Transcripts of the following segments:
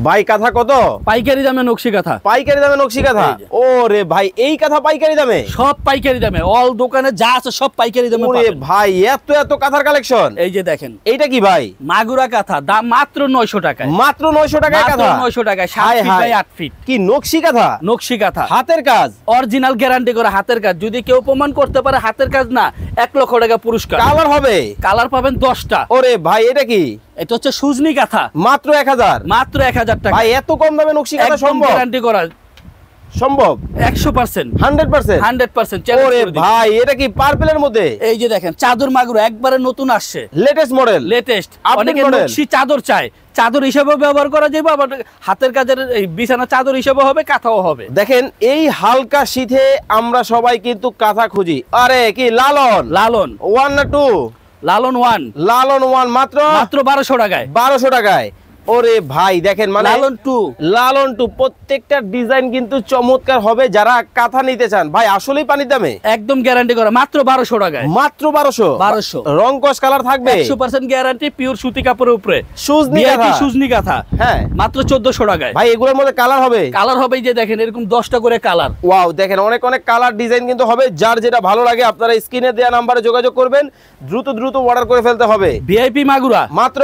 ভাই কাঁথা কত? পাইকারি দামে নকশি কাঁথা। পাইকারি দামে নকশি কাঁথা? ওরে ভাই এই কাঁথা পাইকারি দামে? সব পাইকারি দামে, অল দোকানে যা আছে সব পাইকারি দামে ওরে পাবেন। ভাই এত এত কাঁথার কালেকশন। এই যে দেখেন, এইটা কি ভাই? মাগুরা কাঁথা, দাম মাত্র 900 টাকায়। মাত্র 900 টাকায় মাত্র কাঁথা? 900 টাকায়, 7 high feet high. By 8 feet. কি নকশি কাঁথা? নকশি কাঁথা, হাতের কাজ, অরিজিনাল গ্যারান্টি করা হাতের কাজ। যদি কেউ প্রমাণ করতে পারে হাতের কাজ না, 1 লক্ষ টাকা পুরস্কার। কালার হবে? কালার পাবেন 10টা। ওরে ভাই এটা কি? এটা হচ্ছে সুজনি কাঁথা, মাত্র 1000? মাত্র 1000 টাকা। ভাই এত কম দামে নকশি কাঁথা সম্ভব? গ্যারান্টি করা সম্ভব 100%, 100%? 100%। ওরে ভাই এটা কি পার্পলের মধ্যে? এই যে দেখেন, চাদর মাগুরা একবারে নতুন আসছে, লেটেস্ট মডেল, লেটেস্ট। Update অনেকে model। নকশি চাদর চায়, চাদর হিসেবে ব্যবহার করা যাবে, আবার হাতের কাজের এই বিছানা চাদর হিসেবে হবে, কাঁথাও হবে। দেখেন এই হালকা শীতে আমরা সবাই কিন্তু কাঁথা খুঁজি। আরে কি লালন? লালন 1 না 2? লালন 1 লালন 1 মাত্র মাত্র 1200 টাকায়। 1200 টাকায়। ওরে ভাই দেখেন মানে লালন 2 লালন 2 প্রত্যেকটা ডিজাইন কিন্তু চমৎকার হবে। যারা কাঁথা নিতে চান ভাই আসলেই পানির দামে একদম গ্যারান্টি করা, মাত্র 1200 টাকায়। মাত্র 1200? 1200 রং কস কালার থাকবে? 100% গ্যারান্টি, পিওর সুতি কাপড়ের উপরে সুজনি VIP কাঁথা? সুজনি কাঁথা, হ্যাঁ মাত্র 1400 টাকায়। ভাই এগুলোর মধ্যে কালার হবে? কালার হবে, এই যে দেখেন এরকম 10টা করে কালার। ওয়াও দেখেন অনেক অনেক কালার ডিজাইন কিন্তু হবে। যার যেটা ভালো লাগে আপনারা স্ক্রিনে দেওয়া নাম্বারে যোগাযোগ করবেন, দ্রুত দ্রুত অর্ডার করে ফেলতে হবে। VIP মাগুরা মাত্র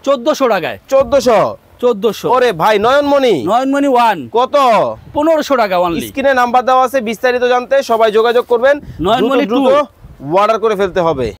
1400 টাকায়। 1400? ওরে ভাই নয়নমণি নয়নমণি 1 কত? 1500 টাকা অনলি। স্ক্রিনে নাম্বার দেওয়া আছে, বিস্তারিত জানতে সবাই যোগাযোগ করবেন। নয়নমণি দ্রুত 2 অর্ডার করে ফেলতে হবে।